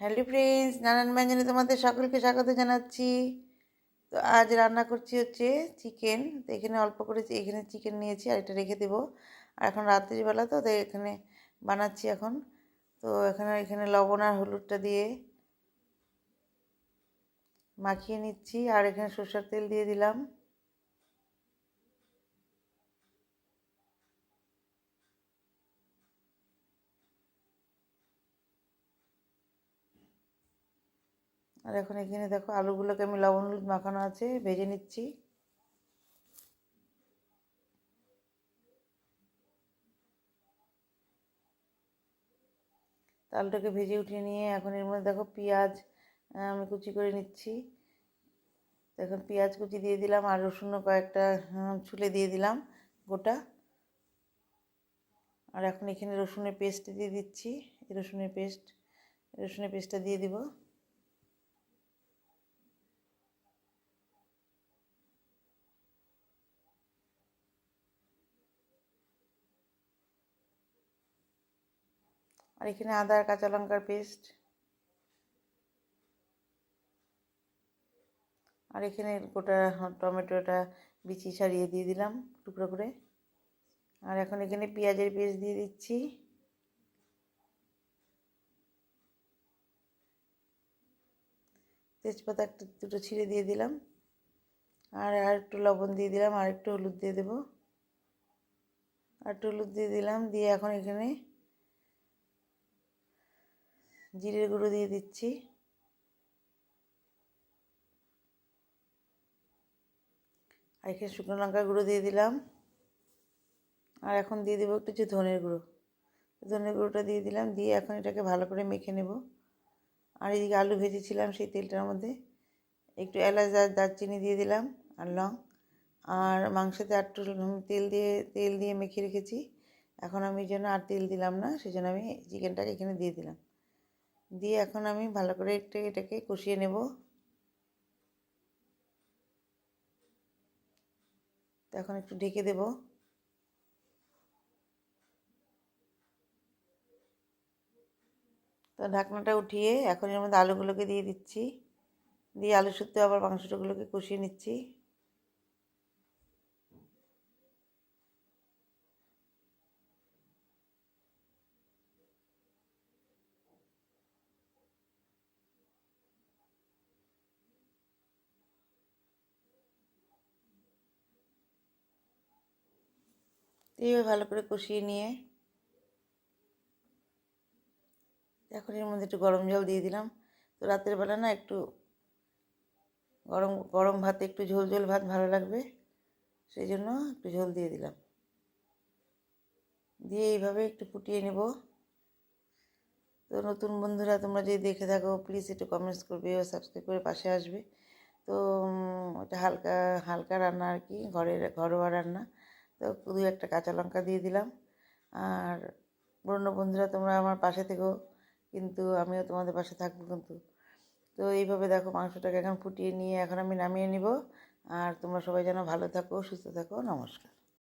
Hello friends, নানান ব্যঞ্জনে তোমাদের সকলকে স্বাগত জানাচ্ছি। তো আজ রান্না করছি হচ্ছে চিকেন। তো এখানে অল্প করে এখানে চিকেন নিয়েছি আর এটা রেখে দেবো। আর এখন রাত্রিবেলা তো তাই এখানে বানাচ্ছি এখন। তো এখানে লবণ আর হলুদটা দিয়ে মাখিয়ে নিচ্ছি আর এখানে সরষের তেল দিয়ে দিলাম। আর এখন এখানে দেখো আলুগুলোকে আমি লবণ হলুদ মাখানো আছে ভেজে নিচ্ছি। আলুটাকে ভেজে উঠিয়ে নিয়ে এখন এর মধ্যে দেখো পেঁয়াজ আমি কুচি করে নিচ্ছি। এখন পেঁয়াজ কুচি দিয়ে দিলাম আর রসুনও কয়েকটা ছুলে দিয়ে দিলাম গোটা। আর এখন এখানে রসুনের পেস্ট দিয়ে দিচ্ছি। রসুনের পেস্টটা দিয়ে দিব। আর এখানে আদা আর কাঁচা লঙ্কার পেস্ট। আর এখানে গোটা টমেটোটা বিচি ছাড়িয়ে দিয়ে দিলাম টুকরো করে। আর এখন এখানে পেঁয়াজের পেস্ট দিয়ে দিচ্ছি। তেজপাতা দুটো ছিঁড়ে দিয়ে দিলাম। আর একটু লবণ দিয়ে দিলাম আর একটু হলুদ দিয়ে দেবো। আর একটু হলুদ দিয়ে দিলাম, দিয়ে এখন এখানে জিরের গুঁড়ো দিয়ে দিচ্ছি। আর এখানে শুকনো লঙ্কার গুঁড়ো দিয়ে দিলাম। আর এখন দিয়ে দেবো একটু ধনের গুঁড়ো। ধনের গুঁড়োটা দিয়ে দিলাম, দিয়ে এখন এটাকে ভালো করে মেখে নেব। আর এদিকে আলু ভেজেছিলাম সেই তেলটার মধ্যে একটু এলাচ আর দারচিনি দিয়ে দিলাম আর লং। আর মাংসতে একটু তেল দিয়ে মেখে রেখেছি। এখন আমি যেন আর তেল দিলাম না, সেই জন্য আমি চিকেনটাকে এখানে দিয়ে দিলাম। দিয়ে এখন আমি ভালো করে এটাকে কষিয়ে নেব। তো এখন একটু ঢেকে দেব। তো ঢাকনাটা উঠিয়ে এখন এর মধ্যে আলুগুলোকে দিয়ে দিচ্ছি। দিয়ে আলু শুদ্ধ আবার মাংসগুলোকে কষিয়ে নিচ্ছি। এইভাবে ভালো করে কষিয়ে নিয়ে এখন এর মধ্যে একটু গরম জল দিয়ে দিলাম। তো রাতের বেলা না একটু গরম গরম ভাতে একটু ঝোল ঝোল ভাত ভালো লাগবে, সেই জন্য একটু ঝোল দিয়ে দিলাম। দিয়ে এইভাবে একটু ফুটিয়ে নেব। তো নতুন বন্ধুরা তোমরা যদি দেখে থাকো প্লিজ একটু কমেন্টস করবে ও সাবস্ক্রাইব করে পাশে আসবে। তো এটা হালকা হালকা রান্না আর কি, ঘরোয়া রান্না। তো দু একটা কাঁচা লঙ্কা দিয়ে দিলাম। আর পুরনো বন্ধুরা তোমরা আমার পাশে থেকো, কিন্তু আমিও তোমাদের পাশে থাকবো কিন্তু। তো এইভাবে দেখো মাংসটাকে এখন ফুটিয়ে নিয়ে এখন আমি নামিয়ে নিব। আর তোমরা সবাই যেন ভালো থাকো, সুস্থ থাকো। নমস্কার।